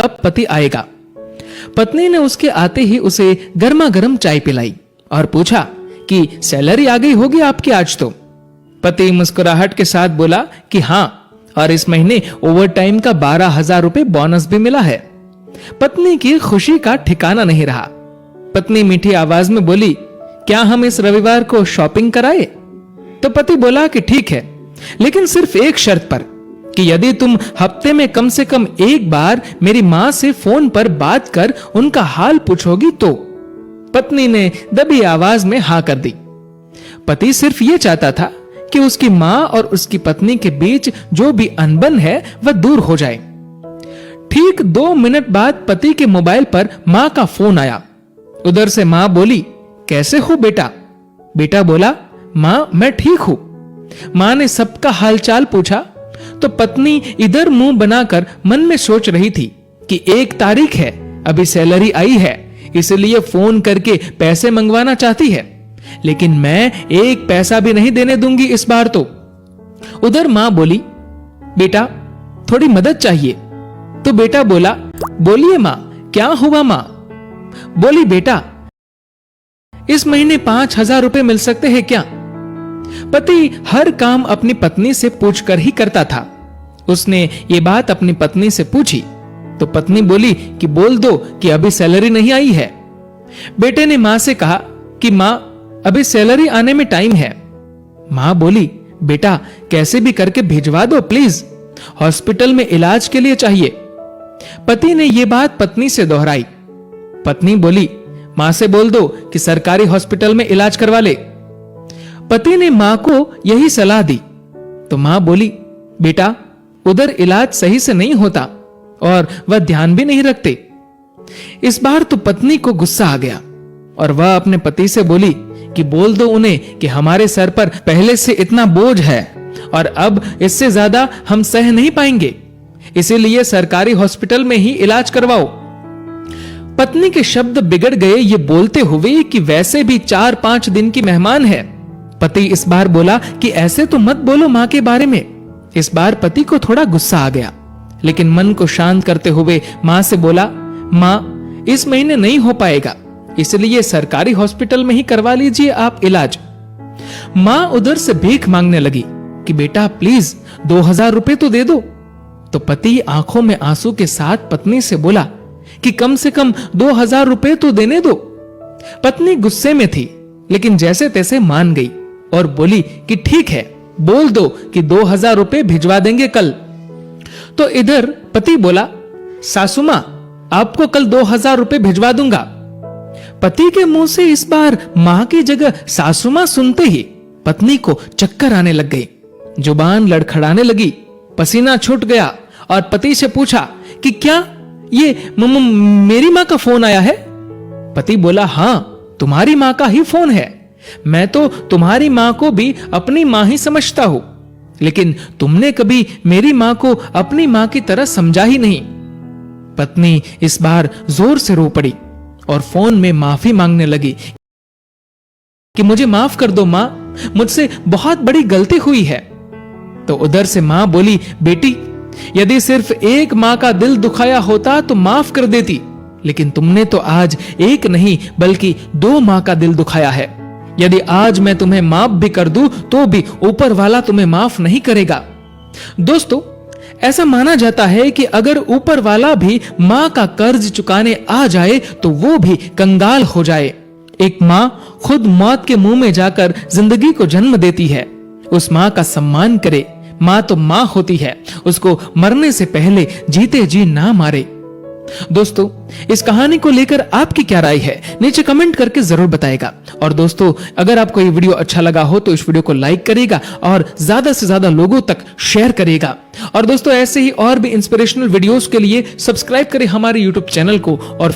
कब पति आएगा। पत्नी ने उसके आते ही उसे गर्मा गर्म चाय पिलाई और पूछा कि सैलरी आ गई होगी आपकी आज तो। पति मुस्कुराहट के साथ बोला कि हाँ, और इस महीने ओवर टाइम का 12,000 रुपए बोनस भी मिला है। पत्नी की खुशी का ठिकाना नहीं रहा। पत्नी मीठी आवाज में बोली, क्या हम इस रविवार को शॉपिंग कराए? तो पति बोला कि ठीक है, लेकिन सिर्फ एक शर्त पर, कि यदि तुम हफ्ते में कम से कम एक बार मेरी मां से फोन पर बात कर उनका हाल पूछोगी तो। पत्नी ने दबी आवाज में हाँ कर दी। पति सिर्फ यह चाहता था कि उसकी मां और उसकी पत्नी के बीच जो भी अनबन है वह दूर हो जाए। ठीक 2 मिनट बाद पति के मोबाइल पर मां का फोन आया। उधर से मां बोली, कैसे हो बेटा? बेटा बोला, मां मैं ठीक हूं। मां ने सबका हालचाल पूछा तो पत्नी इधर मुंह बनाकर मन में सोच रही थी कि 1 तारीख है, अभी सैलरी आई है, इसलिए फोन करके पैसे मंगवाना चाहती है, लेकिन मैं 1 पैसा भी नहीं देने दूंगी इस बार तो। उधर मां बोली, बेटा थोड़ी मदद चाहिए। तो बेटा बोला, बोलिए मां, क्या हुआ मां? बोली, बेटा इस महीने 5,000 रुपए मिल सकते हैं क्या? पति हर काम अपनी पत्नी से पूछकर ही करता था। उसने ये बात अपनी पत्नी से पूछी तो पत्नी बोली कि बोल दो कि अभी सैलरी नहीं आई है। बेटे ने मां से कहा कि मां अभी सैलरी आने में टाइम है। मां बोली, बेटा कैसे भी करके भिजवा दो प्लीज, हॉस्पिटल में इलाज के लिए चाहिए। पति ने यह बात पत्नी से दोहराई। पत्नी बोली, मां से बोल दो कि सरकारी हॉस्पिटल में इलाज करवा ले। पति ने मां को यही सलाह दी तो मां बोली, बेटा उधर इलाज सही से नहीं होता और वह ध्यान भी नहीं रखते। इस बार तो पत्नी को गुस्सा आ गया और वह अपने पति से बोली कि बोल दो उन्हें कि हमारे सर पर पहले से इतना बोझ है और अब इससे ज्यादा हम सह नहीं पाएंगे, इसीलिए सरकारी हॉस्पिटल में ही इलाज करवाओ। पत्नी के शब्द बिगड़ गए ये बोलते हुए कि वैसे भी 4-5 दिन की मेहमान है। पति इस बार बोला कि ऐसे तो मत बोलो मां के बारे में। इस बार पति को थोड़ा गुस्सा आ गया, लेकिन मन को शांत करते हुए मां से बोला, मां इस महीने नहीं हो पाएगा, इसलिए सरकारी हॉस्पिटल में ही करवा लीजिए आप इलाज। मां उधर से भीख मांगने लगी कि बेटा प्लीज 2,000 रुपए तो दे दो। तो पति आंखों में आंसू के साथ पत्नी से बोला कि कम से कम 2,000 रुपए तो देने दो। पत्नी गुस्से में थी, लेकिन जैसे तैसे मान गई और बोली कि ठीक है, बोल दो कि 2,000 रुपए भिजवा देंगे कल। तो इधर पति बोला, सासू मां आपको कल 2,000 रुपए भिजवा दूंगा। पति के मुंह से इस बार मां की जगह सासू मां सुनते ही पत्नी को चक्कर आने लग गई, जुबान लड़खड़ाने लगी, पसीना छूट गया और पति से पूछा कि क्या ये मेरी मां का फोन आया है? पति बोला, हां तुम्हारी मां का ही फोन है, मैं तो तुम्हारी मां को भी अपनी मां ही समझता हूं, लेकिन तुमने कभी मेरी मां को अपनी मां की तरह समझा ही नहीं। पत्नी इस बार जोर से रो पड़ी और फोन में माफी मांगने लगी कि मुझे माफ कर दो मां, मुझसे बहुत बड़ी गलती हुई है। तो उधर से मां बोली, बेटी यदि सिर्फ एक मां का दिल दुखाया होता तो माफ कर देती, लेकिन तुमने तो आज एक नहीं बल्कि 2 मां का दिल दुखाया है। यदि आज मैं तुम्हें माफ भी कर दूं तो भी ऊपर वाला तुम्हें माफ नहीं करेगा। दोस्तों, ऐसा माना जाता है कि अगर ऊपर वाला भी मां का कर्ज चुकाने आ जाए तो वो भी कंगाल हो जाए। एक मां खुद मौत के मुंह में जाकर जिंदगी को जन्म देती है, उस मां का सम्मान करे। मां तो मां होती है, उसको मरने से पहले जीते जी ना मारे। दोस्तों, इस कहानी को लेकर आपकी क्या राय है नीचे कमेंट करके जरूर बताएगा। और दोस्तों, अगर आपको ये वीडियो अच्छा लगा हो तो इस वीडियो को लाइक करिएगा और ज्यादा से ज्यादा लोगों तक शेयर करिएगा। और दोस्तों, ऐसे ही और भी इंस्पिरेशनल वीडियोस के लिए सब्सक्राइब करें हमारे यूट्यूब चैनल को और